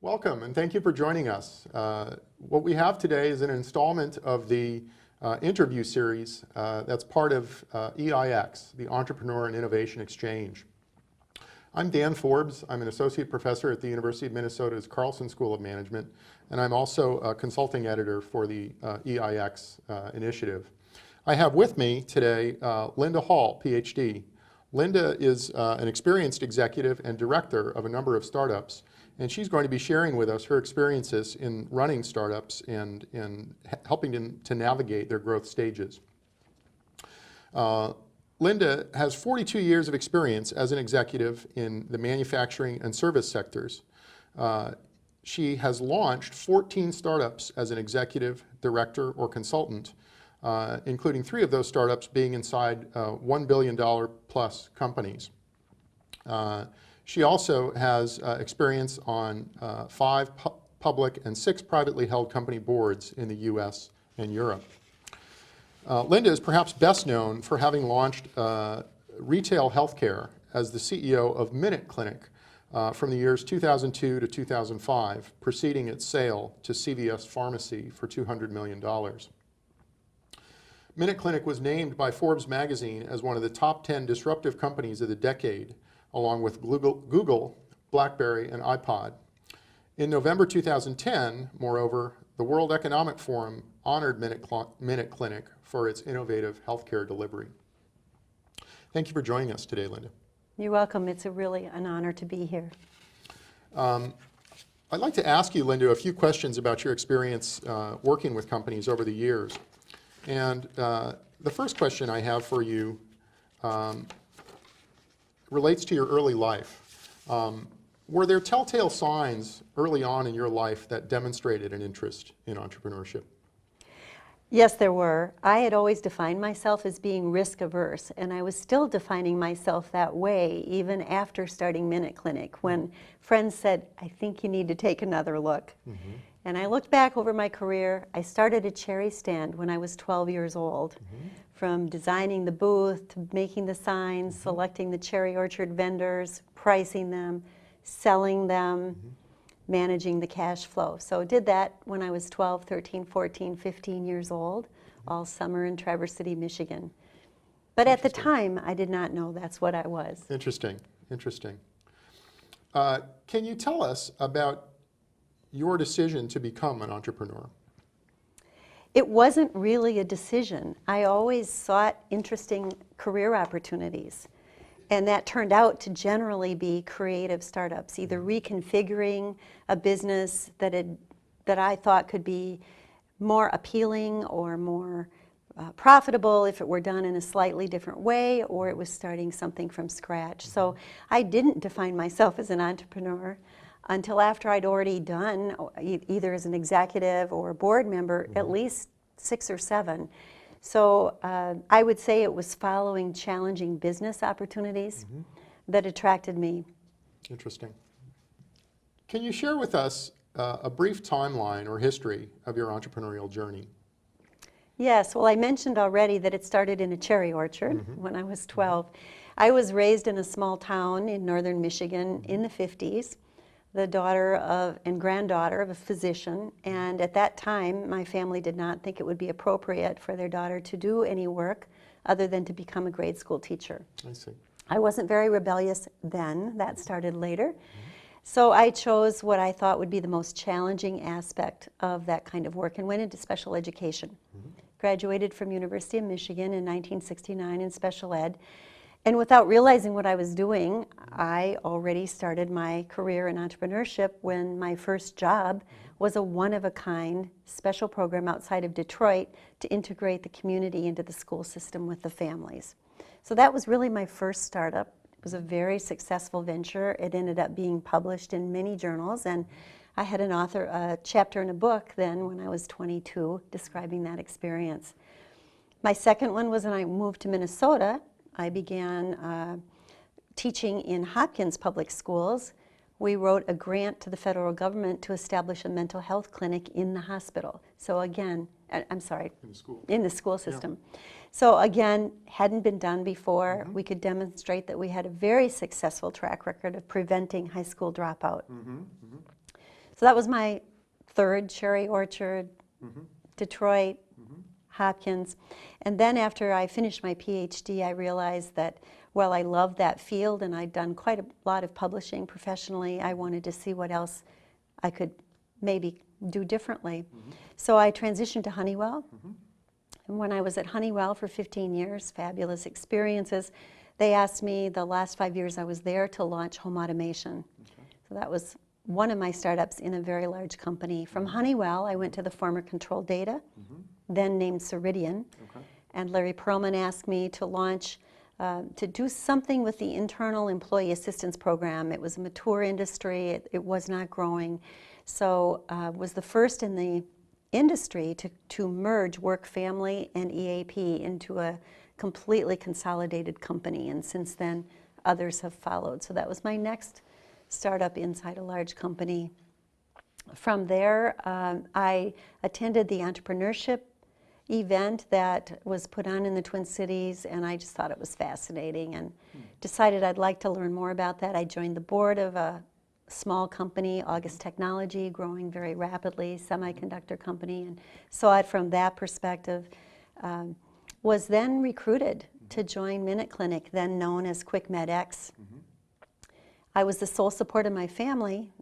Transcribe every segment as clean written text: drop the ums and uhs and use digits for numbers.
Welcome, and thank you for joining us. What we have today is an installment of the interview series that's part of EIX, the Entrepreneur and Innovation Exchange. I'm Dan Forbes. I'm an associate professor at the University of Minnesota's Carlson School of Management, and I'm also a consulting editor for the EIX initiative. I have with me today Linda Hall, PhD. Linda is an experienced executive and director of a number of startups, and she's going to be sharing with us her experiences in running startups and helping them to navigate their growth stages. Linda has 42 years of experience as an executive in the manufacturing and service sectors. She has launched 14 startups as an executive, director, or consultant, including 3 of those startups being inside $1 billion plus companies. She also has experience on 5 public and 6 privately held company boards in the US and Europe. Linda is perhaps best known for having launched retail healthcare as the CEO of MinuteClinic from the years 2002 to 2005, preceding its sale to CVS Pharmacy for $200 million. MinuteClinic was named by Forbes magazine as one of the top 10 disruptive companies of the decade, along with Google, BlackBerry, and iPod. In November 2010, moreover, the World Economic Forum honored MinuteClinic for its innovative healthcare delivery. Thank you for joining us today, Linda. You're welcome. It's really an honor to be here. I'd like to ask you, Linda, a few questions about your experience working with companies over the years. And the first question I have for you relates to your early life. Were there telltale signs early on in your life that demonstrated an interest in entrepreneurship? Yes, there were. I had always defined myself as being risk averse, and I was still defining myself that way even after starting MinuteClinic, when friends said, I think you need to take another look. Mm-hmm. And I looked back over my career. I started a cherry stand when I was 12 years old. Mm-hmm. From designing the booth to making the signs, mm-hmm. selecting the cherry orchard vendors, pricing them, selling them, mm-hmm. managing the cash flow. So did that when I was 12, 13, 14, 15 years old, all summer in Traverse City, Michigan. But at the time, I did not know that's what I was. Interesting, interesting. Can you tell us about your decision to become an entrepreneur? It wasn't really a decision. I always sought interesting career opportunities. And that turned out to generally be creative startups, either reconfiguring a business that I thought could be more appealing or more profitable if it were done in a slightly different way, or it was starting something from scratch. So I didn't define myself as an entrepreneur until after I'd already done, either as an executive or a board member, mm-hmm. at least 6 or 7. So I would say it was following challenging business opportunities mm-hmm. that attracted me. Interesting. Can you share with us a brief timeline or history of your entrepreneurial journey? Yes, well, I mentioned already that it started in a cherry orchard mm-hmm. when I was 12. I was raised in a small town in northern Michigan mm-hmm. in the 50s. The daughter of and granddaughter of a physician, and at that time my family did not think it would be appropriate for their daughter to do any work other than to become a grade school teacher. I see. I wasn't very rebellious then. That started later. Mm-hmm. So I chose what I thought would be the most challenging aspect of that kind of work and went into special education. Mm-hmm. Graduated from University of Michigan in 1969 in special ed. And without realizing what I was doing, I already started my career in entrepreneurship when my first job was a one-of-a-kind special program outside of Detroit to integrate the community into the school system with the families. So that was really my first startup. It was a very successful venture. It ended up being published in many journals, and I had a chapter in a book then when I was 22 describing that experience. My second one was when I moved to Minnesota. I began teaching in Hopkins public schools. We wrote a grant to the federal government to establish a mental health clinic in the hospital. So again, in the school system. Yeah. So again, hadn't been done before. Mm-hmm. We could demonstrate that we had a very successful track record of preventing high school dropout. Mm-hmm. Mm-hmm. So that was my third cherry orchard, Detroit, Hopkins. And then after I finished my PhD, I realized that while I loved that field and I'd done quite a lot of publishing professionally, I wanted to see what else I could maybe do differently. So I transitioned to Honeywell. And when I was at Honeywell for 15 years, fabulous experiences, they asked me the last 5 years I was there to launch home automation. So that was one of my startups in a very large company. From Honeywell, I went to the former Control Data, then named Ceridian. And Larry Perlman asked me to launch, to do something with the internal employee assistance program. It was a mature industry. It was not growing. So was the first in the industry to merge work, family, and EAP into a completely consolidated company. And since then, others have followed. So that was my next startup inside a large company. From there, I attended the entrepreneurship event that was put on in the Twin Cities, and I just thought it was fascinating and decided I'd like to learn more about that. I joined the board of a small company, August Technology, growing very rapidly, semiconductor company, and saw it from that perspective. Was then recruited to join MinuteClinic, then known as QuickMedX. I was the sole support of my family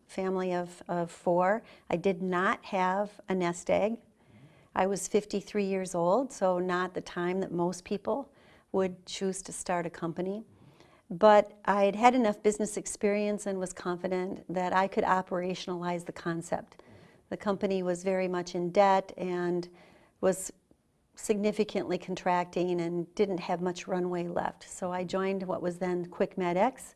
of 4. I did not have a nest egg. I was 53 years old, so not the time that most people would choose to start a company. But I'd had enough business experience and was confident that I could operationalize the concept. The company was very much in debt and was significantly contracting and didn't have much runway left. So I joined what was then QuickMedX,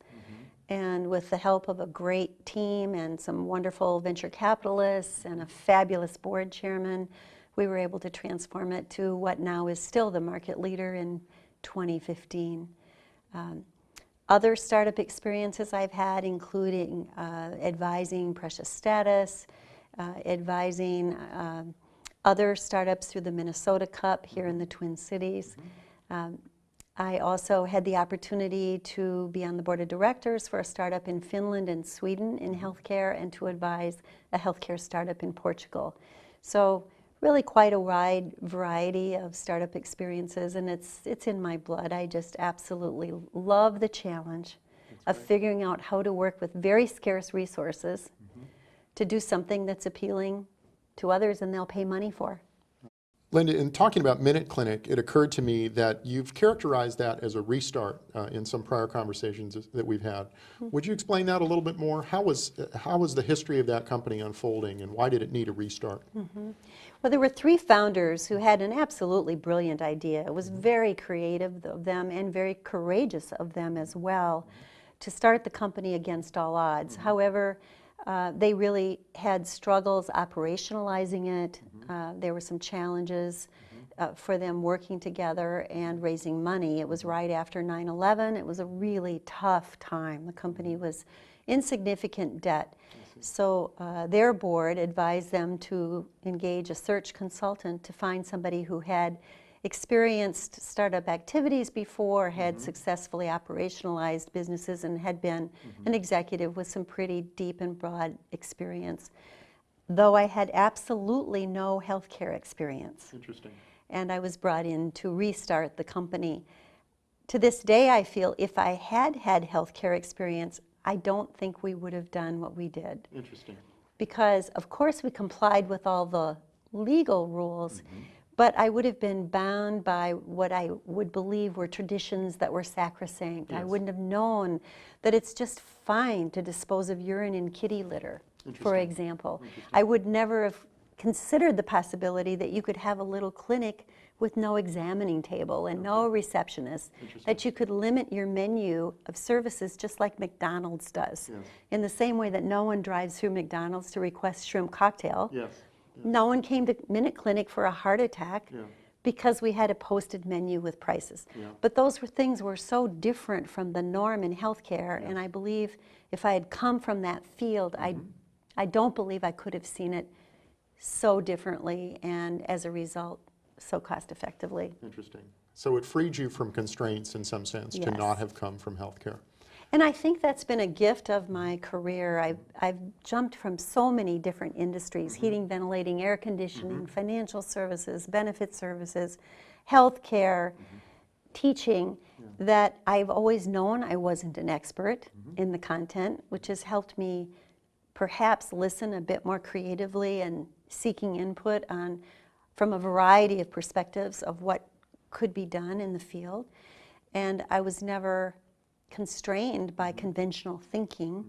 and with the help of a great team and some wonderful venture capitalists and a fabulous board chairman, we were able to transform it to what now is still the market leader in 2015. Other startup experiences I've had, including advising Precious Status, advising other startups through the Minnesota Cup here in the Twin Cities. I also had the opportunity to be on the board of directors for a startup in Finland and Sweden in healthcare, and to advise a healthcare startup in Portugal. So really quite a wide variety of startup experiences, and it's in my blood. I just absolutely love the challenge of figuring out how to work with very scarce resources to do something that's appealing to others and they'll pay money for. Linda, in talking about MinuteClinic, it occurred to me that you've characterized that as a restart in some prior conversations that we've had. Would you explain that a little bit more? How was the history of that company unfolding, and why did it need a restart? Well, there were 3 founders who had an absolutely brilliant idea. It was very creative of them and very courageous of them as well to start the company against all odds. However, they really had struggles operationalizing it. There were some challenges for them working together and raising money. It was right after 9/11. It was a really tough time. The company was in significant debt. So their board advised them to engage a search consultant to find somebody who had experienced startup activities before, had successfully operationalized businesses, and had been an executive with some pretty deep and broad experience. Though I had absolutely no healthcare experience. Interesting. And I was brought in to restart the company. To this day, I feel if I had had healthcare experience, I don't think we would have done what we did. Interesting. Because, of course, we complied with all the legal rules, but I would have been bound by what I would believe were traditions that were sacrosanct. I wouldn't have known that it's just fine to dispose of urine in kitty litter, for example. I would never have considered the possibility that you could have a little clinic with no examining table and no receptionist, that you could limit your menu of services just like McDonald's does. In the same way that no one drives through McDonald's to request shrimp cocktail. No one came to MinuteClinic for a heart attack because we had a posted menu with prices. But those things were so different from the norm in healthcare, and I believe if I had come from that field, I don't believe I could have seen it so differently, and as a result, so cost effectively. Interesting. So it freed you from constraints in some sense to not have come from healthcare. And I think that's been a gift of my career. I've jumped from so many different industries, heating, ventilating, air conditioning, financial services, benefit services, healthcare, teaching, that I've always known I wasn't an expert in the content, which has helped me perhaps listen a bit more creatively and seeking input from a variety of perspectives of what could be done in the field. And I was never constrained by conventional thinking.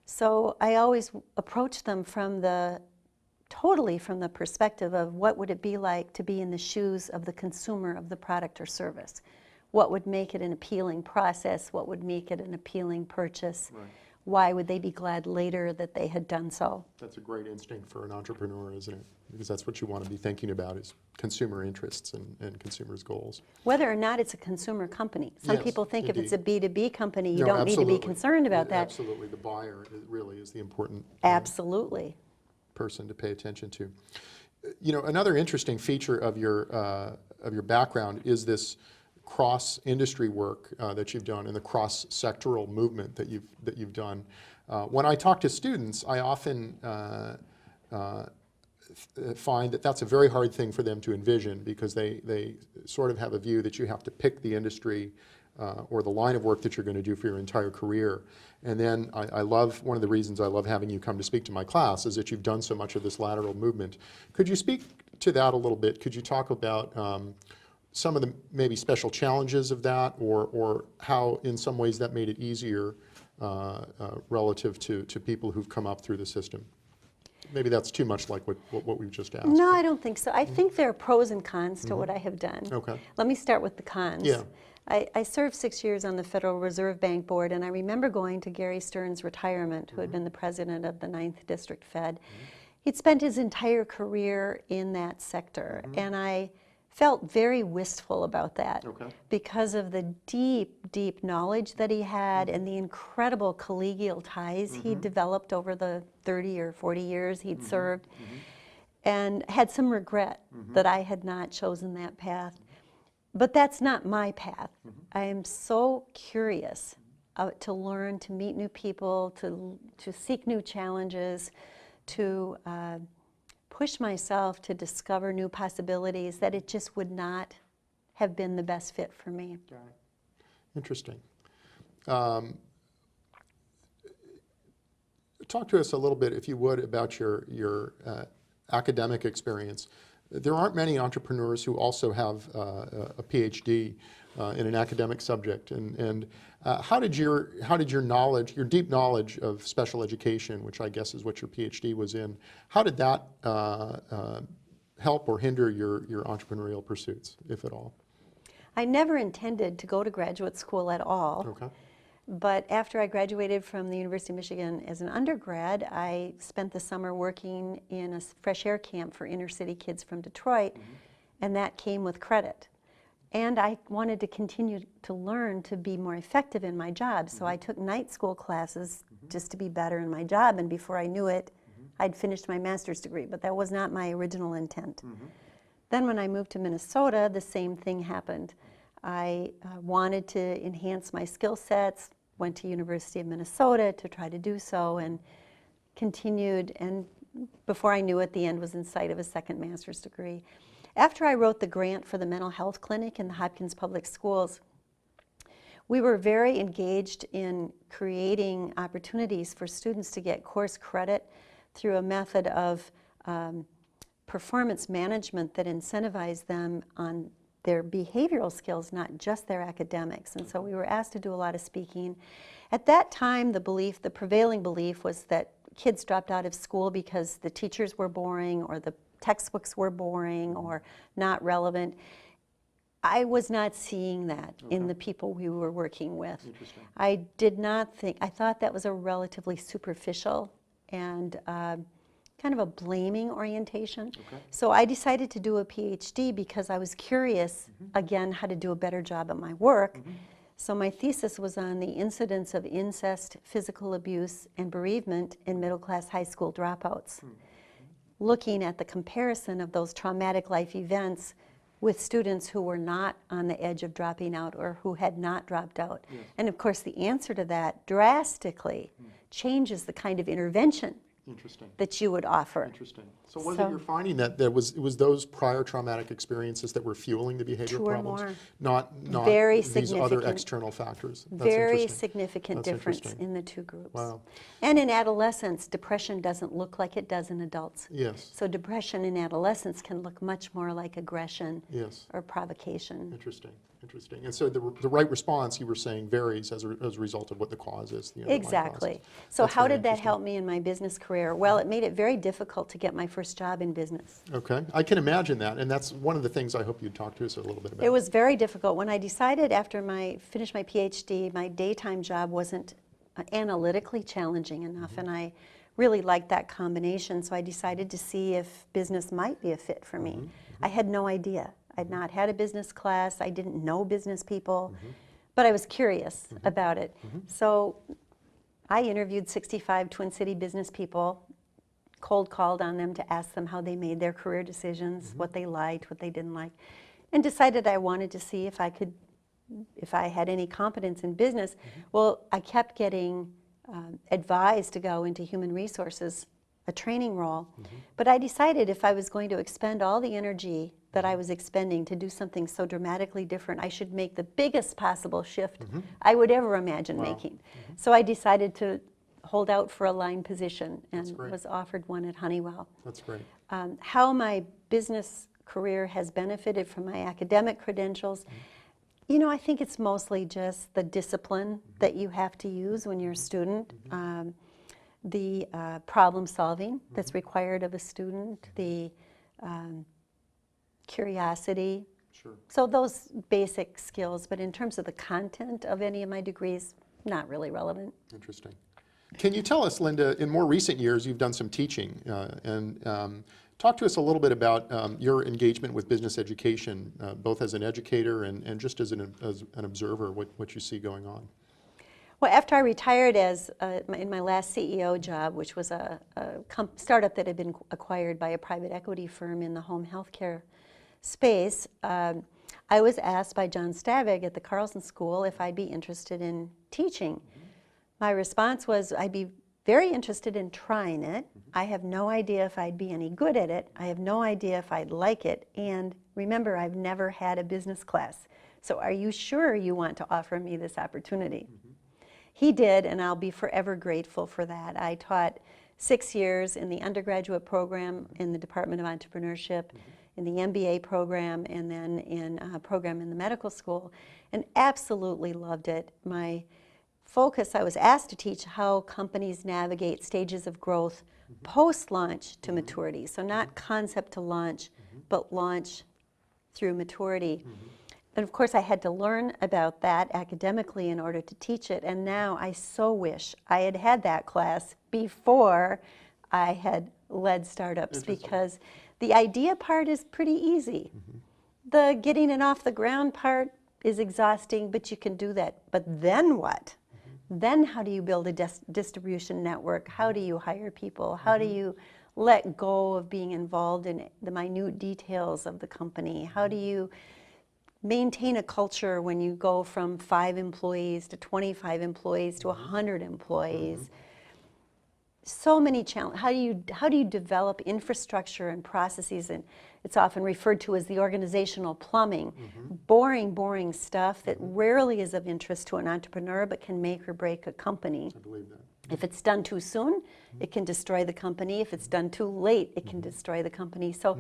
So I always approach them totally from the perspective of what would it be like to be in the shoes of the consumer of the product or service. What would make it an appealing process? What would make it an appealing purchase? Right. Why would they be glad later that they had done so? That's a great instinct for an entrepreneur, isn't it? Because that's what you want to be thinking about, is consumer interests and consumers' goals. Whether or not it's a consumer company. Some Yes, people think indeed. if it's a B2B company, you No, don't need to be absolutely. concerned about that. Absolutely. The buyer really is the important Absolutely. person to pay attention to. You know, another interesting feature of your background is this cross-industry work that you've done and the cross-sectoral movement that you've done. When I talk to students, I often find that that's a very hard thing for them to envision, because they sort of have a view that you have to pick the industry or the line of work that you're going to do for your entire career. And then I love, one of the reasons I love having you come to speak to my class is that you've done so much of this lateral movement. Could you speak to that a little bit? Could you talk about some of the maybe special challenges of that, or how in some ways that made it easier relative to people who've come up through the system? Maybe that's too much like what we've just asked. No, I don't think so. I think there are pros and cons to what I have done. Okay. Let me start with the cons. Yeah. I served 6 years on the Federal Reserve Bank Board, and I remember going to Gary Stern's retirement, who had been the president of the 9th District Fed. He'd spent his entire career in that sector, and I felt very wistful about that because of the deep, deep knowledge that he had and the incredible collegial ties he'd developed over the 30 or 40 years he'd served, and had some regret that I had not chosen that path. But that's not my path. I am so curious to learn, to meet new people, to seek new challenges, to push myself to discover new possibilities, that it just would not have been the best fit for me. Got it. Interesting. Talk to us a little bit, if you would, about your academic experience. There aren't many entrepreneurs who also have a PhD in an academic subject, and how did your knowledge, your deep knowledge of special education, which I guess is what your PhD was in, how did that help or hinder your entrepreneurial pursuits, if at all? I never intended to go to graduate school at all. Okay. But after I graduated from the University of Michigan as an undergrad, I spent the summer working in a fresh air camp for inner city kids from Detroit, and that came with credit. And I wanted to continue to learn to be more effective in my job, so I took night school classes just to be better in my job, and before I knew it, I'd finished my master's degree, but that was not my original intent. Then when I moved to Minnesota, the same thing happened. I wanted to enhance my skill sets, went to University of Minnesota to try to do so, and continued, and before I knew it, the end was in sight of a second master's degree. After I wrote the grant for the mental health clinic in the Hopkins Public Schools, we were very engaged in creating opportunities for students to get course credit through a method of performance management that incentivized them on their behavioral skills, not just their academics. And so we were asked to do a lot of speaking. At that time, the prevailing belief was that kids dropped out of school because the teachers were boring, or the textbooks were boring or not relevant. I was not seeing that in the people we were working with. I did not think, I thought that was a relatively superficial and kind of a blaming orientation. So I decided to do a PhD because I was curious, again, how to do a better job at my work. So my thesis was on the incidence of incest, physical abuse, and bereavement in middle-class high school dropouts, looking at the comparison of those traumatic life events with students who were not on the edge of dropping out or who had not dropped out. Yes. And of course, the answer to that drastically changes the kind of intervention that you would offer. Interesting. So was it you're finding that it was those prior traumatic experiences that were fueling the behavioral problems? Not very these other external factors? That's very significant difference in the two groups. Wow. And in adolescence, depression doesn't look like it does in adults. Yes. So depression in adolescence can look much more like aggression or provocation. Interesting. Interesting. And so the right response, you were saying, varies as a result of what the cause is. The exactly. Causes. So how did that help me in my business career? Well, it made it very difficult to get my first job in business. Okay. I can imagine that. And that's one of the things I hope you'd talk to us a little bit about. It was very difficult. When I decided after finished my PhD, my daytime job wasn't analytically challenging enough, and I really liked that combination, so I decided to see if business might be a fit for me. I had no idea. I'd not had a business class. I didn't know business people, but I was curious about it. So I interviewed 65 Twin City business people, cold called on them to ask them how they made their career decisions, what they liked, what they didn't like, and decided I wanted to see if I had any competence in business. Well, I kept getting advised to go into human resources, a training role, but I decided if I was going to expend all the energy that I was expending to do something so dramatically different, I should make the biggest possible shift I would ever imagine making. So I decided to hold out for a line position and was offered one at Honeywell. That's great. How my business career has benefited from my academic credentials, you know, I think it's mostly just the discipline that you have to use when you're a student, the problem solving that's required of a student, the curiosity. Sure. So those basic skills, but in terms of the content of any of my degrees, not really relevant. Interesting. Can you tell us, Linda, in more recent years you've done some teaching, and talk to us a little bit about your engagement with business education, both as an educator and just as an observer, what you see going on. Well, after I retired in my last CEO job, which was a startup that had been acquired by a private equity firm in the home healthcare space, I was asked by John Stavig at the Carlson School if I'd be interested in teaching. My response was, I'd be very interested in trying it. I have no idea if I'd be any good at it. I have no idea if I'd like it. And remember, I've never had a business class. So are you sure you want to offer me this opportunity? He did, and I'll be forever grateful for that. I taught 6 years in the undergraduate program in the Department of Entrepreneurship, in the MBA program, and then in a program in the medical school, and absolutely loved it. My focus, I was asked to teach how companies navigate stages of growth post-launch to maturity. So not concept to launch, but launch through maturity. And of course, I had to learn about that academically in order to teach it. And now I so wish I had had that class before I had led startups, because the idea part is pretty easy. The getting it off the ground part is exhausting, but you can do that. But then what? Then how do you build a distribution network? How do you hire people? How do you let go of being involved in the minute details of the company? How do you maintain a culture when you go from 5 employees to 25 employees to 100 employees? So many challenges. How do you develop infrastructure and processes? And it's often referred to as the organizational plumbing. Boring stuff that rarely is of interest to an entrepreneur, but can make or break a company. I believe that. If it's done too soon, it can destroy the company. If it's done too late, it can destroy the company. So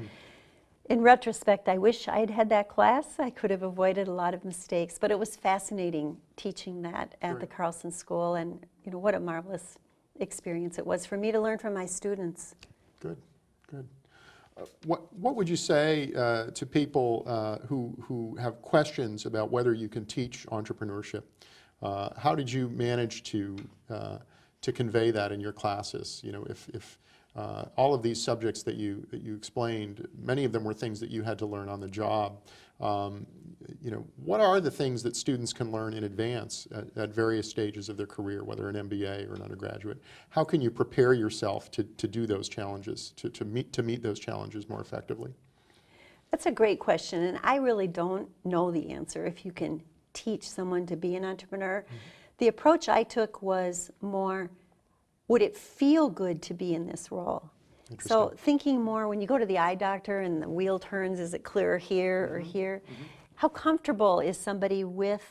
in retrospect, I wish I had had that class. I could have avoided a lot of mistakes, but it was fascinating teaching that at the Carlson School, and you know, what a marvelous experience it was for me to learn from my students. Good. What would you say to people who have questions about whether you can teach entrepreneurship? How did you manage to convey that in your classes? You know, if all of these subjects that you explained, many of them were things that you had to learn on the job. You know, what are the things that students can learn in advance at various stages of their career, whether an MBA or an undergraduate? How can you prepare yourself to do those challenges, to meet those challenges more effectively? That's a great question, and I really don't know the answer if you can teach someone to be an entrepreneur. The approach I took was more, would it feel good to be in this role? So thinking more, when you go to the eye doctor and the wheel turns, is it clearer here or here? How comfortable is somebody with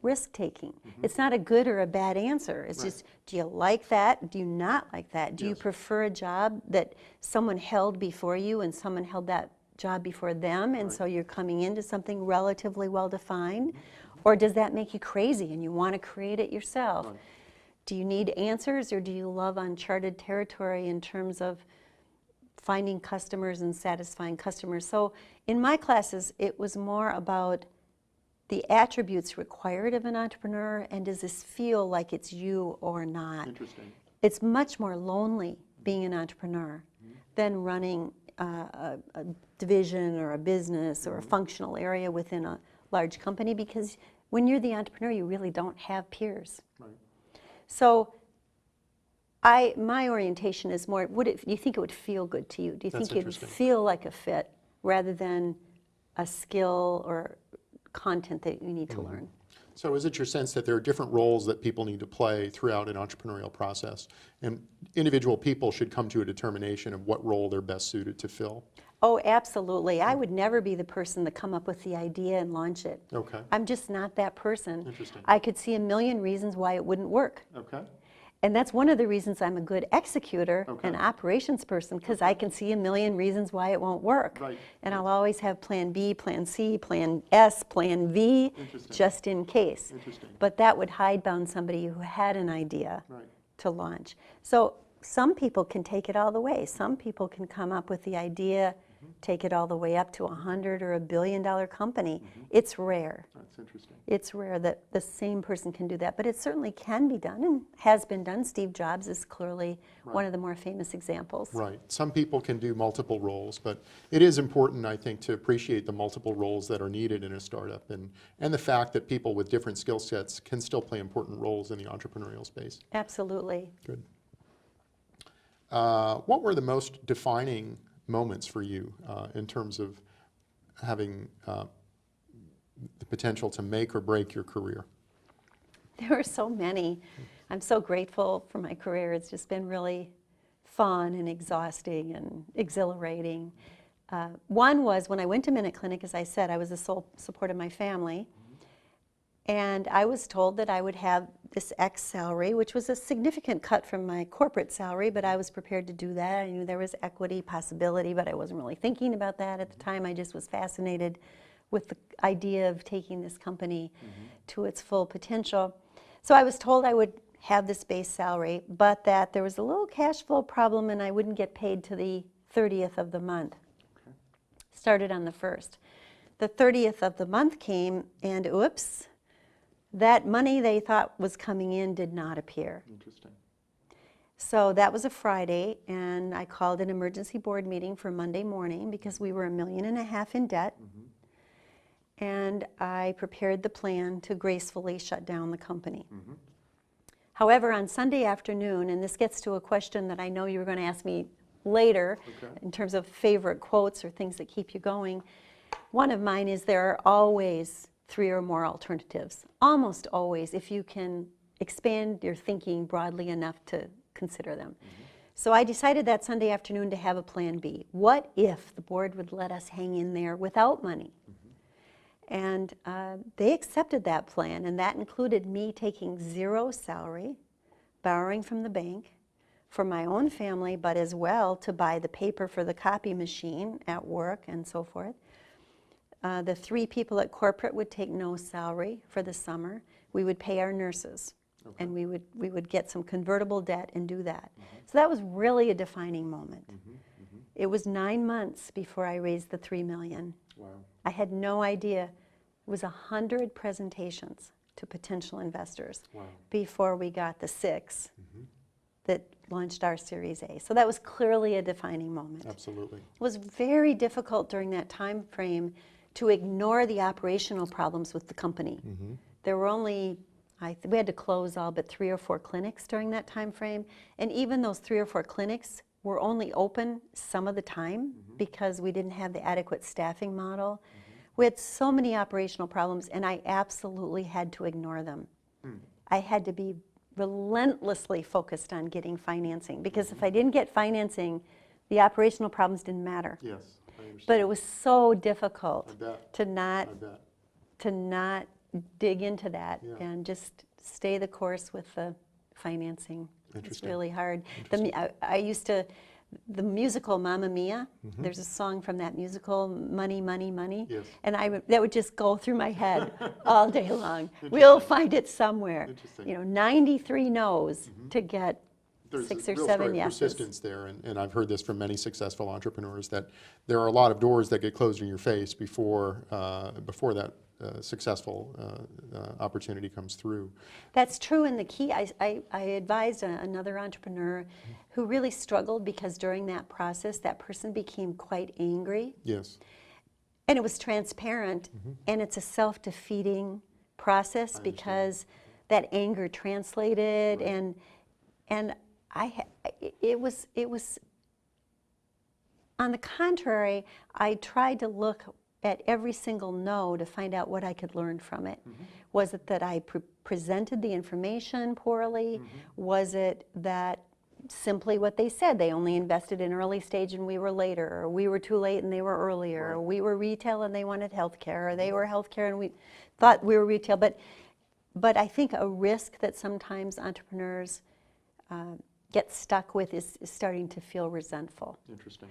risk-taking? It's not a good or a bad answer. It's just, do you like that? Do you not like that? Do you prefer a job that someone held before you and someone held that job before them, and so you're coming into something relatively well-defined? Or does that make you crazy and you want to create it yourself? Do you need answers, or do you love uncharted territory in terms of finding customers and satisfying customers? So in my classes, it was more about the attributes required of an entrepreneur, and does this feel like it's you or not? Interesting. It's much more lonely being an entrepreneur than running a division or a business or a functional area within a large company, because when you're the entrepreneur, you really don't have peers. So my orientation is more, do you think it would feel good to you? Do you think it would feel like a fit rather than a skill or content that you need to learn? So is it your sense that there are different roles that people need to play throughout an entrepreneurial process, and individual people should come to a determination of what role they're best suited to fill? Oh, absolutely. I would never be the person to come up with the idea and launch it. Okay. I'm just not that person. Interesting. I could see a million reasons why it wouldn't work. Okay. And that's one of the reasons I'm a good executor and operations person, because I can see a million reasons why it won't work. And I'll always have plan B, plan C, plan S, plan V, just in case. But that would hidebound somebody who had an idea to launch. So some people can take it all the way. Some people can come up with the idea, take it all the way up to $100 or $1 billion company. It's rare. That's interesting. It's rare that the same person can do that, but it certainly can be done and has been done. Steve Jobs is clearly one of the more famous examples. Right. Some people can do multiple roles, but it is important, I think, to appreciate the multiple roles that are needed in a startup, and the fact that people with different skill sets can still play important roles in the entrepreneurial space. Absolutely. Good. What were the most defining moments for you in terms of having the potential to make or break your career? There were so many. I'm so grateful for my career. It's just been really fun and exhausting and exhilarating. One was when I went to MinuteClinic, as I said, I was the sole support of my family. And I was told that I would have this X salary, which was a significant cut from my corporate salary, but I was prepared to do that. I knew there was equity possibility, but I wasn't really thinking about that at the time. I just was fascinated with the idea of taking this company to its full potential. So I was told I would have this base salary, but that there was a little cash flow problem and I wouldn't get paid to the 30th of the month. Started on the 1st. The 30th of the month came, and oops, that money they thought was coming in did not appear. Interesting. So that was a Friday, and I called an emergency board meeting for Monday morning because we were $1.5 million in debt. And I prepared the plan to gracefully shut down the company. However, on Sunday afternoon, and this gets to a question that I know you were going to ask me later in terms of favorite quotes or things that keep you going, one of mine is there are always 3 or more alternatives. Almost always, if you can expand your thinking broadly enough to consider them. So I decided that Sunday afternoon to have a plan B. What if the board would let us hang in there without money? And they accepted that plan, and that included me taking 0 salary, borrowing from the bank for my own family, but as well to buy the paper for the copy machine at work and so forth. The 3 people at corporate would take no salary for the summer. We would pay our nurses, and we would get some convertible debt and do that. So that was really a defining moment. It was 9 months before I raised the $3 million. Wow. I had no idea. It was 100 presentations to potential investors before we got the 6 that launched our Series A. So that was clearly a defining moment. Absolutely. It was very difficult during that time frame to ignore the operational problems with the company. There were only, we had to close all but 3 or 4 clinics during that time frame, and even those 3 or 4 clinics were only open some of the time because we didn't have the adequate staffing model. We had so many operational problems, and I absolutely had to ignore them. I had to be relentlessly focused on getting financing, because if I didn't get financing, the operational problems didn't matter. Yes, I understand. But it was so difficult I bet. to not I bet. to not dig into that Yeah. and just stay the course with the financing. It's Interesting. really hard. Interesting. I used to, the musical Mamma Mia, there's a song from that musical, Money, Money, Money. Yes. And that would just go through my head all day long. We'll find it somewhere. Interesting. You know, 93 no's to get There's 6 a or real 7 story of yeses. persistence there, and I've heard this from many successful entrepreneurs, that there are a lot of doors that get closed in your face before that successful opportunity comes through. That's true, and the key, I advised another entrepreneur who really struggled because during that process, that person became quite angry, Yes. and it was transparent, and it's a self-defeating process because that anger translated, Right. and it was, on the contrary, I tried to look at every single no to find out what I could learn from it. Was it that I presented the information poorly? Was it that simply what they said, they only invested in early stage and we were later, or we were too late and they were earlier, or Right. we were retail and they wanted healthcare, or they were healthcare and we thought we were retail? But I think a risk that sometimes entrepreneurs get stuck with is starting to feel resentful. Interesting.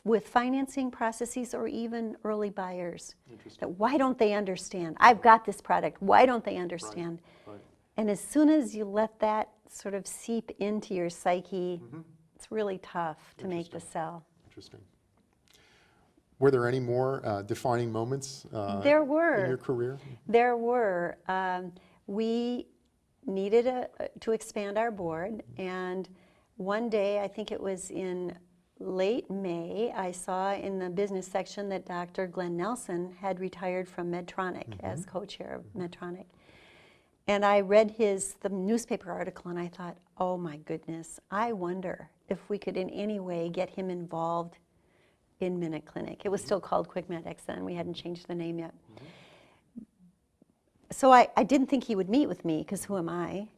With financing processes or even early buyers. Interesting. That why don't they understand? I've got this product. Why don't they understand? Right. And as soon as you let that sort of seep into your psyche, it's really tough to make the sell. Interesting. Were there any more defining moments There were. in your career? There were. We needed to expand our board, and one day, I think it was in late May, I saw in the business section that Dr. Glenn Nelson had retired from Medtronic as co-chair of Medtronic. And I read the newspaper article, and I thought, oh my goodness, I wonder if we could in any way get him involved in MinuteClinic. It was still called QuickMedX then. We hadn't changed the name yet. So I didn't think he would meet with me, because who am I?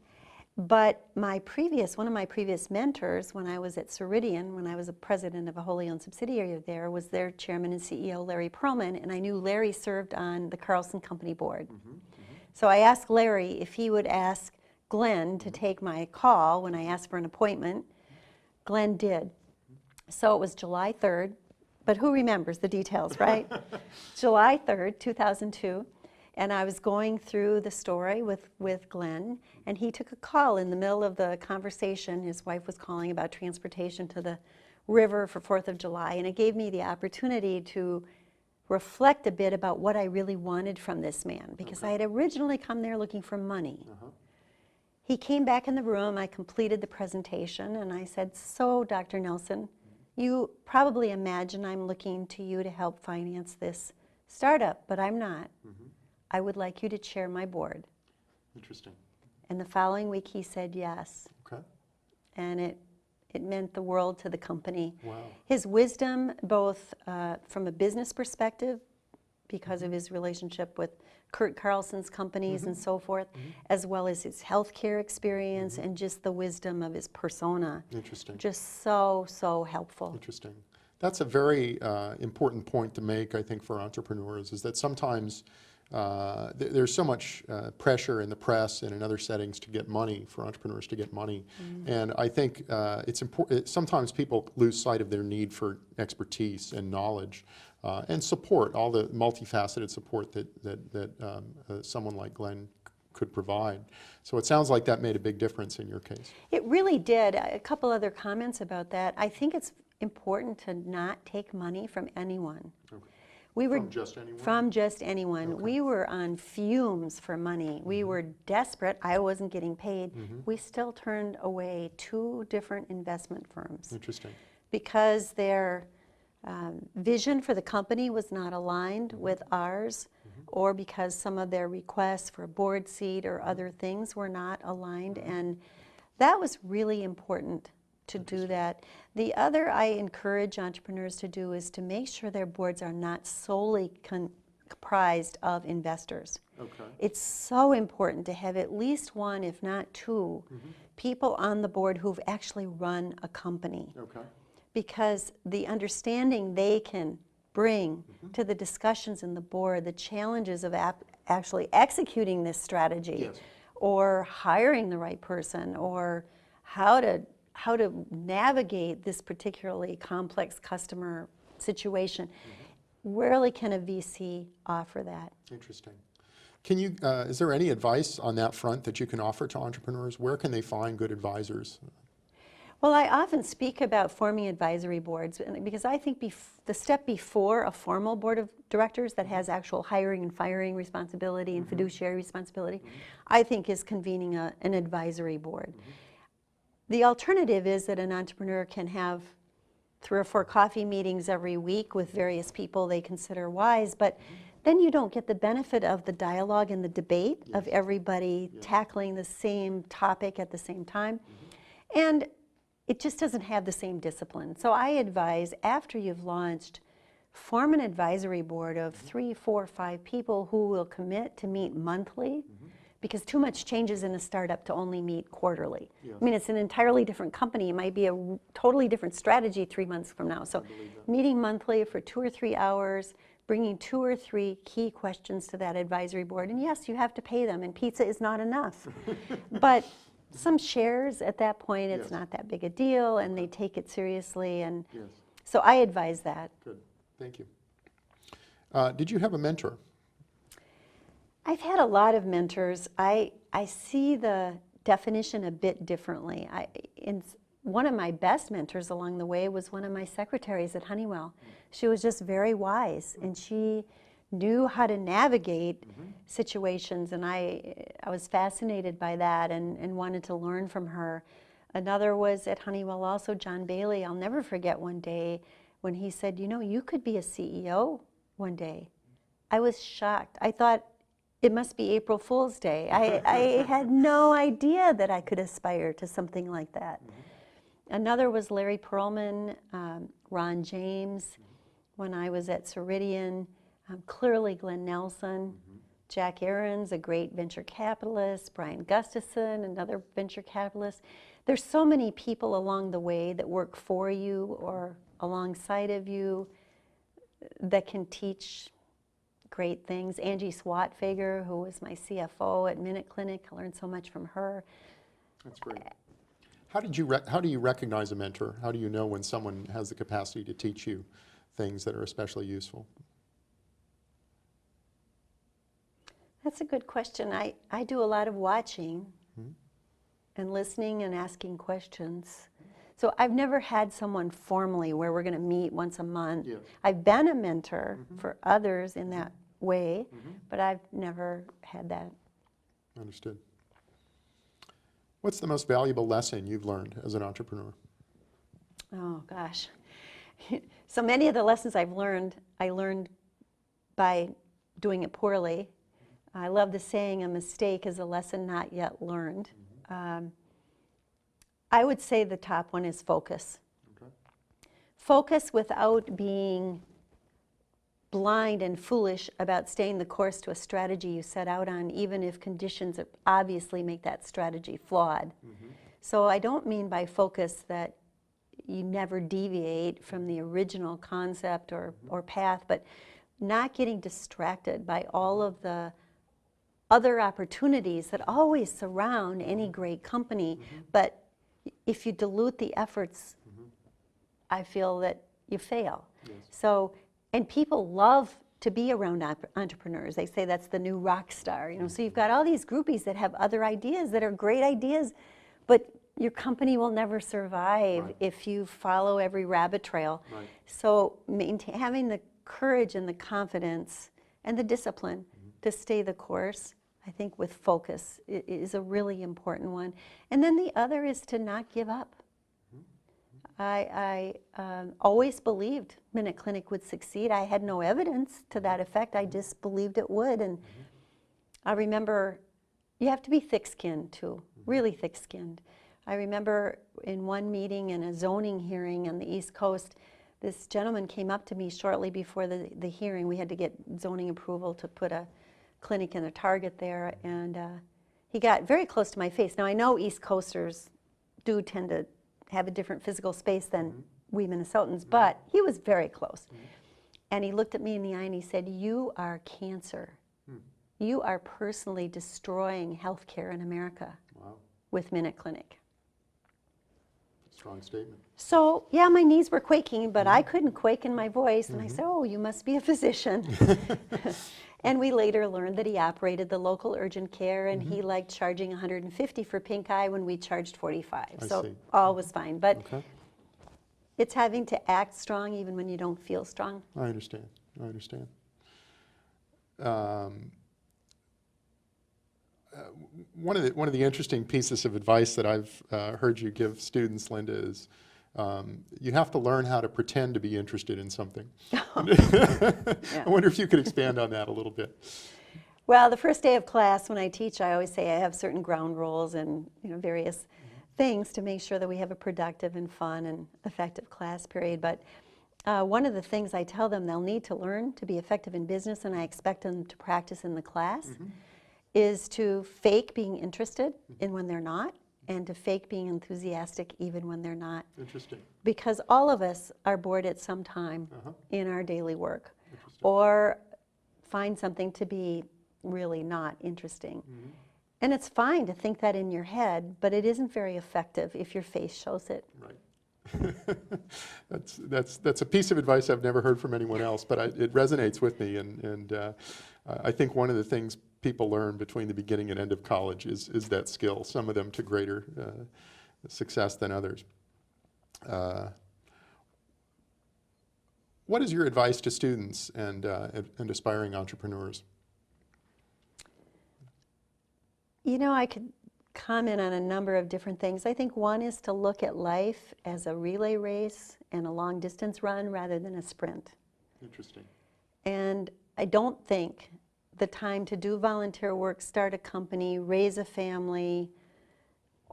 But one of my previous mentors, when I was at Ceridian, when I was a president of a wholly owned subsidiary there, was their chairman and CEO, Larry Perlman, and I knew Larry served on the Carlson Company board. So I asked Larry if he would ask Glenn to take my call when I asked for an appointment. Glenn did. So it was July 3rd, but who remembers the details, right? July 3rd, 2002. And I was going through the story with Glenn, and he took a call in the middle of the conversation. His wife was calling about transportation to the river for 4th of July, and it gave me the opportunity to reflect a bit about what I really wanted from this man, because I had originally come there looking for money. He came back in the room, I completed the presentation, and I said, so Dr. Nelson, you probably imagine I'm looking to you to help finance this startup, but I'm not. I would like you to chair my board. Interesting. And the following week he said yes. Okay. And it meant the world to the company. Wow. His wisdom, both from a business perspective, because of his relationship with Kurt Carlson's companies and so forth, as well as his healthcare experience and just the wisdom of his persona. Interesting. Just so helpful. Interesting. That's a very important point to make, I think, for entrepreneurs, is that sometimes there's so much pressure in the press and in other settings to get money, for entrepreneurs to get money. And I think it's important. Sometimes people lose sight of their need for expertise and knowledge and support, all the multifaceted support that someone like Glenn could provide. So it sounds like that made a big difference in your case. It really did. A couple other comments about that. I think it's important to not take money from anyone. Okay. We were From just anyone? From just anyone. Okay. We were on fumes for money. We were desperate. I wasn't getting paid. We still turned away 2 different investment firms Interesting. because their vision for the company was not aligned with ours, or because some of their requests for a board seat or other things were not aligned. And that was really important to do that. The other I encourage entrepreneurs to do is to make sure their boards are not solely comprised of investors. Okay. It's so important to have at least one, if not two, people on the board who've actually run a company. Okay. Because the understanding they can bring to the discussions in the board, the challenges of actually executing this strategy, Yes. or hiring the right person, or how to navigate this particularly complex customer situation. Rarely can a VC offer that. Interesting. Can you, is there any advice on that front that you can offer to entrepreneurs? Where can they find good advisors? Well, I often speak about forming advisory boards because I think the step before a formal board of directors that has actual hiring and firing responsibility and fiduciary responsibility, I think is convening an advisory board. The alternative is that an entrepreneur can have 3 or 4 coffee meetings every week with various people they consider wise, but then you don't get the benefit of the dialogue and the debate of everybody tackling the same topic at the same time. And it just doesn't have the same discipline. So I advise, after you've launched, form an advisory board of 3, 4, 5 people who will commit to meet monthly, because too much changes in a startup to only meet quarterly. Yes. I mean, it's an entirely different company. It might be a totally different strategy 3 months from now. So meeting monthly for 2 or 3 hours, bringing 2 or 3 key questions to that advisory board. And yes, you have to pay them, and pizza is not enough. But some shares at that point, it's not that big a deal, and they take it seriously. And so I advise that. Good. Thank you. Did you have a mentor? I've had a lot of mentors. I see the definition a bit differently. One of my best mentors along the way was one of my secretaries at Honeywell. She was just very wise, and she knew how to navigate situations, and I was fascinated by that and wanted to learn from her. Another was at Honeywell also, John Bailey. I'll never forget one day when he said, you know, you could be a CEO one day. I was shocked. I thought it must be April Fool's Day. I had no idea that I could aspire to something like that. Another was Larry Perlman, Ron James, when I was at Ceridian, clearly Glenn Nelson, Jack Aarons, a great venture capitalist, Brian Gustafson, another venture capitalist. There's so many people along the way that work for you or alongside of you that can teach great things. Angie Swatfager, who was my CFO at MinuteClinic, I learned so much from her. That's great. How do you recognize a mentor? How do you know when someone has the capacity to teach you things that are especially useful? That's a good question. I do a lot of watching and listening and asking questions. So I've never had someone formally where we're going to meet once a month. Yes. I've been a mentor for others in that way, but I've never had that. Understood. What's the most valuable lesson you've learned as an entrepreneur? Oh, gosh. So many of the lessons I've learned, I learned by doing it poorly. I love the saying, a mistake is a lesson not yet learned. I would say the top one is focus. Okay. Focus without being blind and foolish about staying the course to a strategy you set out on, even if conditions obviously make that strategy flawed. So I don't mean by focus that you never deviate from the original concept or path, but not getting distracted by all of the other opportunities that always surround any great company. But if you dilute the efforts, I feel that you fail. Yes. So, and people love to be around entrepreneurs. They say that's the new rock star. You know, so you've got all these groupies that have other ideas that are great ideas, but your company will never survive if you follow every rabbit trail. Right. So having the courage and the confidence and the discipline to stay the course, I think with focus is a really important one. And then the other is to not give up. I always believed MinuteClinic would succeed. I had no evidence to that effect. I just believed it would. And I remember you have to be thick-skinned too, really thick-skinned. I remember in one meeting in a zoning hearing on the East Coast, this gentleman came up to me shortly before the hearing. We had to get zoning approval to put a clinic in a Target there, and he got very close to my face. Now, I know East Coasters do tend to have a different physical space than we Minnesotans, but he was very close. And he looked at me in the eye and he said, "You are cancer. You are personally destroying healthcare in America Wow. with MinuteClinic." Strong statement. So, yeah, my knees were quaking, but I couldn't quake in my voice. And I said, "Oh, you must be a physician." And we later learned that he operated the local urgent care, and he liked charging $150 for pink eye when we charged $45. I So see. all was fine. But Okay. it's having to act strong even when you don't feel strong. I understand. I understand. One of the interesting pieces of advice that I've heard you give students, Linda, is you have to learn how to pretend to be interested in something. I wonder if you could expand on that a little bit. Well, the first day of class when I teach, I always say I have certain ground rules and various things to make sure that we have a productive and fun and effective class period. But one of the things I tell them they'll need to learn to be effective in business, and I expect them to practice in the class, is to fake being interested in when they're not, and to fake being enthusiastic even when they're not. Interesting. Because all of us are bored at some time in our daily work, or find something to be really not interesting. And it's fine to think that in your head, but it isn't very effective if your face shows it. Right. That's a piece of advice I've never heard from anyone else, but it resonates with me, and I think one of the things people learn between the beginning and end of college is that skill, some of them to greater success than others. What is your advice to students and aspiring entrepreneurs? I could comment on a number of different things. I think one is to look at life as a relay race and a long distance run rather than a sprint. Interesting. And I don't think the time to do volunteer work, start a company, raise a family,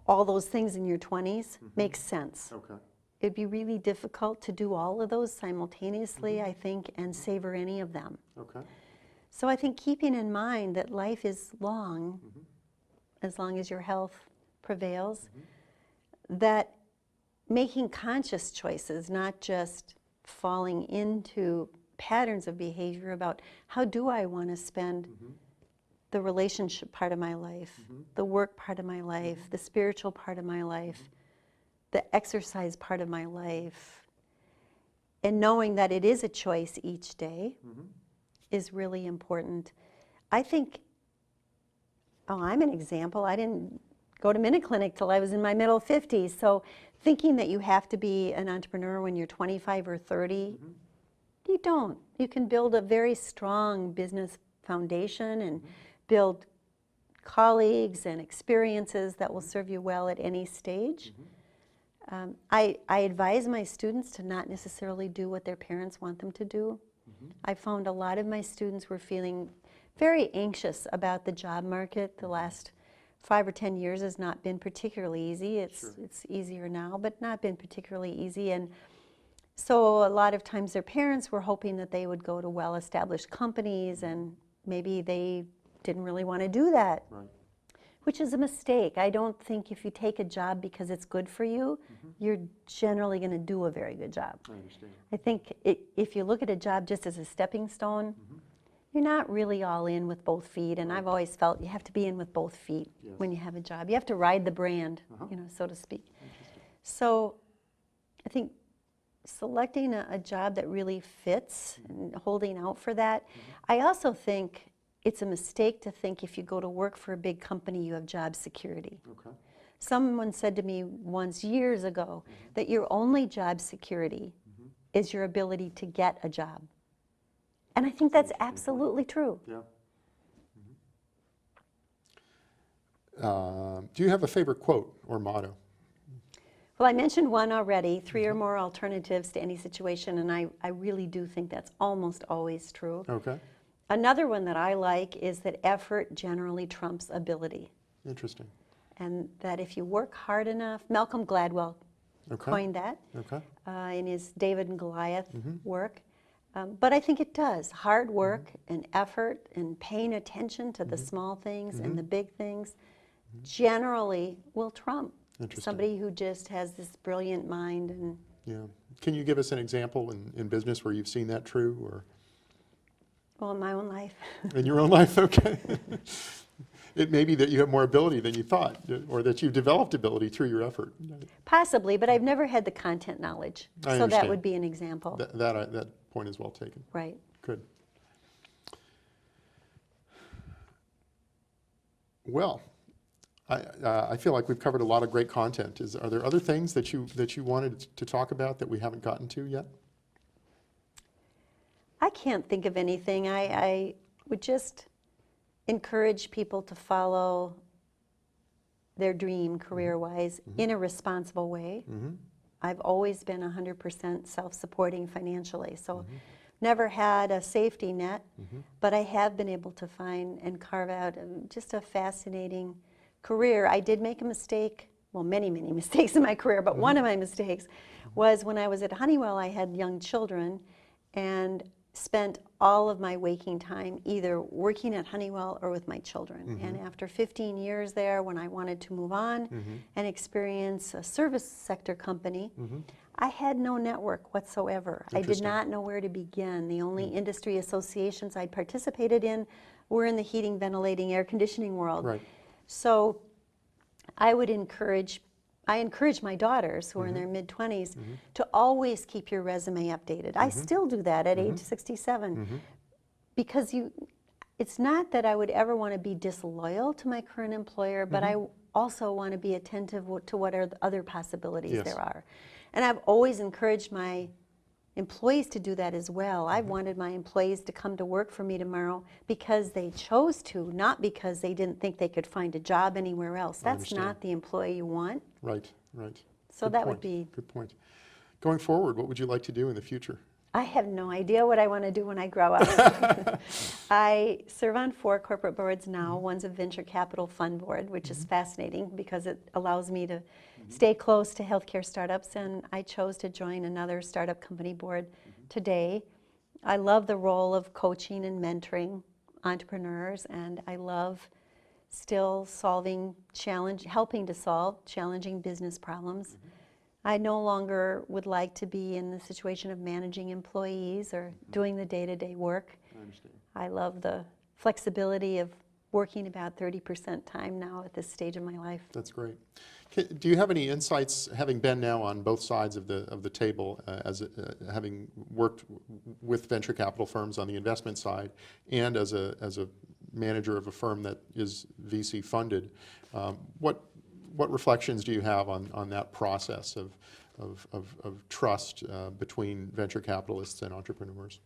all those things in your 20s makes sense. Okay. It'd be really difficult to do all of those simultaneously, I think, and savor any of them. Okay. So I think keeping in mind that life is long, as long as your health prevails, that making conscious choices, not just falling into patterns of behavior about how do I want to spend the relationship part of my life, the work part of my life, the spiritual part of my life, the exercise part of my life, and knowing that it is a choice each day is really important. I think, I'm an example. I didn't go to MinuteClinic till I was in my middle 50s, so thinking that you have to be an entrepreneur when you're 25 or 30, you don't. You can build a very strong business foundation and build colleagues and experiences that will serve you well at any stage. I advise my students to not necessarily do what their parents want them to do. I found a lot of my students were feeling very anxious about the job market. The last 5 or 10 years has not been particularly easy. It's easier now, but not been particularly easy. And so a lot of times their parents were hoping that they would go to well-established companies, and maybe they didn't really want to do that, which is a mistake. I don't think if you take a job because it's good for you, you're generally going to do a very good job. I understand. I think if you look at a job just as a stepping stone, you're not really all in with both feet, and I've always felt you have to be in with both feet when you have a job. You have to ride the brand, so to speak. So I think selecting a job that really fits and holding out for that. I also think it's a mistake to think if you go to work for a big company, you have job security. Okay. Someone said to me once years ago that your only job security is your ability to get a job. And I think that's absolutely true. Yeah. Do you have a favorite quote or motto? Well, I mentioned one already, 3 or more alternatives to any situation, and I really do think that's almost always true. Okay. Another one that I like is that effort generally trumps ability. Interesting. and that if you work hard enough, Malcolm Gladwell Okay. coined that Okay. in his David and Goliath work. But I think it does. Hard work and effort and paying attention to the small things and the big things generally will trump Interesting. somebody who just has this brilliant mind. And Yeah. Can you give us an example in business where you've seen that true, or well, in my own life. in your own life? Okay. It may be that you have more ability than you thought, or that you've developed ability through your effort. Possibly, but I've never had the content knowledge. I So that understand. would be an example. That point is well taken. Right. Good. Well, I feel like we've covered a lot of great content. Are there other things that you wanted to talk about that we haven't gotten to yet? I can't think of anything. I would just encourage people to follow their dream career-wise in a responsible way. I've always been 100% self-supporting financially, so never had a safety net, but I have been able to find and carve out just a fascinating career. I did make a mistake, well, many mistakes in my career, but one of my mistakes was when I was at Honeywell. I had young children and spent all of my waking time either working at Honeywell or with my children. And after 15 years there, when I wanted to move on and experience a service sector company, I had no network whatsoever. I did not know where to begin. The only industry associations I'd participated in were in the heating, ventilating, air conditioning world. Right. So I encourage my daughters who are in their mid-20s to always keep your resume updated. I still do that at age 67 because it's not that I would ever want to be disloyal to my current employer, but I also want to be attentive to what are the other possibilities there are. And I've always encouraged my employees to do that as well. I've wanted my employees to come to work for me tomorrow because they chose to, not because they didn't think they could find a job anywhere else. That's not the employee you want. Right, right. So Good that point. would be... Good point. Going forward, what would you like to do in the future? I have no idea what I want to do when I grow up. I serve on 4 corporate boards now. One's a venture capital fund board, which is fascinating because it allows me to stay close to healthcare startups, and I chose to join another startup company board today. I love the role of coaching and mentoring entrepreneurs, and I love still helping to solve challenging business problems. I no longer would like to be in the situation of managing employees or doing the day-to-day work. I understand. I love the flexibility of working about 30% time now at this stage of my life. That's great. Do you have any insights, having been now on both sides of the table, having worked with venture capital firms on the investment side and as a manager of a firm that is VC funded, what reflections do you have on that process of trust between venture capitalists and entrepreneurs?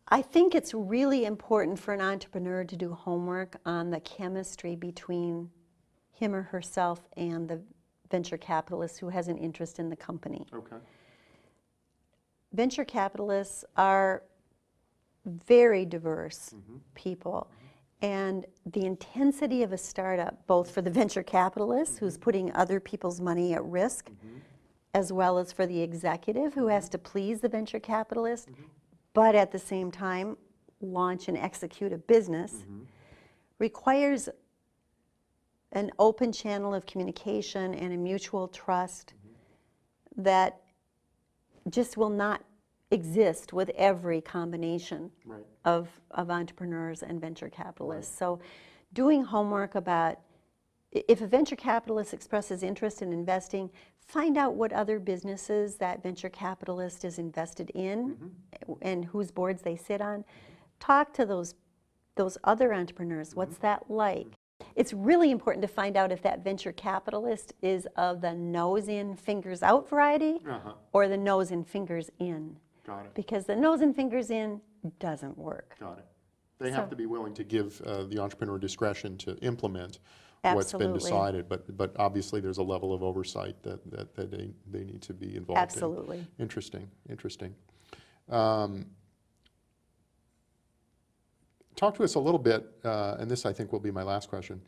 I think it's really important for an entrepreneur to do homework on the chemistry between him or herself and the venture capitalist who has an interest in the company. Okay. Venture capitalists are very diverse people. And the intensity of a startup, both for the venture capitalist who's putting other people's money at risk, as well as for the executive who has to please the venture capitalist, but at the same time launch and execute a business, requires an open channel of communication and a mutual trust that just will not exist with every combination of entrepreneurs and venture capitalists. So doing homework about, if a venture capitalist expresses interest in investing, find out what other businesses that venture capitalist is invested in and whose boards they sit on. Talk to those other entrepreneurs. What's that like? It's really important to find out if that venture capitalist is of the nose in, fingers out variety or the nose in, fingers in. Got it. Because the nose and fingers in doesn't work. Got it. They have to be willing to give the entrepreneur discretion to implement what's been decided, but obviously there's a level of oversight that they need to be involved in. Absolutely. Interesting, interesting. Talk to us a little bit, and this I think will be my last question.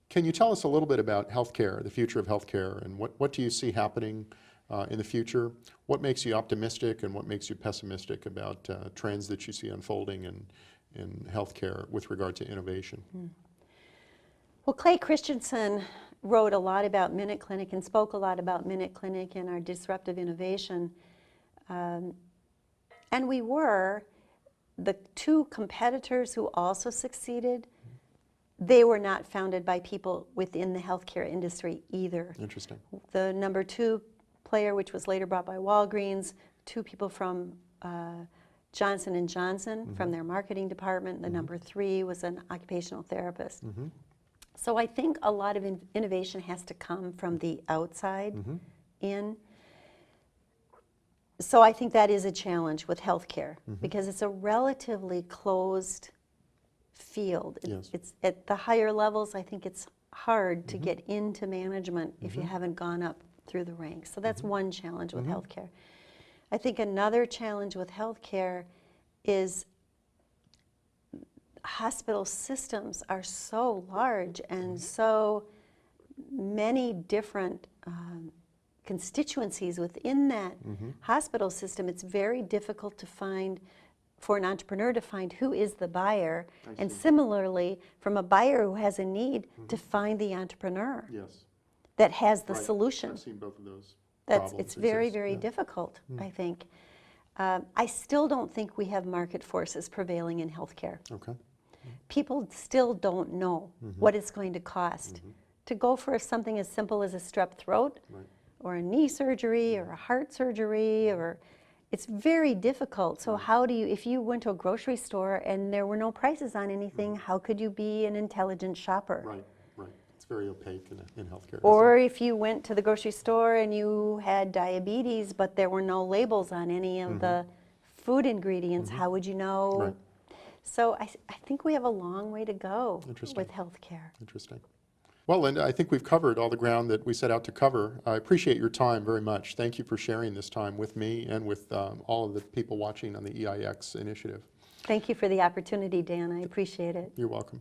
Can you tell us a little bit about healthcare, the future of healthcare, and what do you see happening in the future? What makes you optimistic and what makes you pessimistic about trends that you see unfolding in healthcare with regard to innovation? Well, Clay Christensen wrote a lot about MinuteClinic and spoke a lot about MinuteClinic and our disruptive innovation. And we were the two competitors who also succeeded. They were not founded by people within the healthcare industry either. Interesting. The number 2 player, which was later bought by Walgreens, 2 people from Johnson & Johnson from their marketing department. The number 3 was an occupational therapist. So I think a lot of innovation has to come from the outside in. So I think that is a challenge with healthcare because it's a relatively closed field. Yes. It's at the higher levels, I think it's hard to get into management if you haven't gone up through the ranks. So that's one challenge with healthcare. I think another challenge with healthcare is hospital systems are so large and so many different constituencies within that hospital system. It's very difficult to find, for an entrepreneur to find who is the buyer, and similarly from a buyer who has a need to find the entrepreneur that has the solution. I've seen both of those. It's very, very difficult, I think. I still don't think we have market forces prevailing in healthcare. Okay. People still don't know what it's going to cost to go for something as simple as a strep throat or a knee surgery or a heart surgery, or it's very difficult. So how do you, if you went to a grocery store and there were no prices on anything, how could you be an intelligent shopper? Right. It's very opaque in healthcare. Or if you went to the grocery store and you had diabetes, but there were no labels on any of the food ingredients, how would you know? Right. So I think we have a long way to go with healthcare. Interesting. Well, Linda, I think we've covered all the ground that we set out to cover. I appreciate your time very much. Thank you for sharing this time with me and with all of the people watching on the EIX initiative. Thank you for the opportunity, Dan. I appreciate it. You're welcome.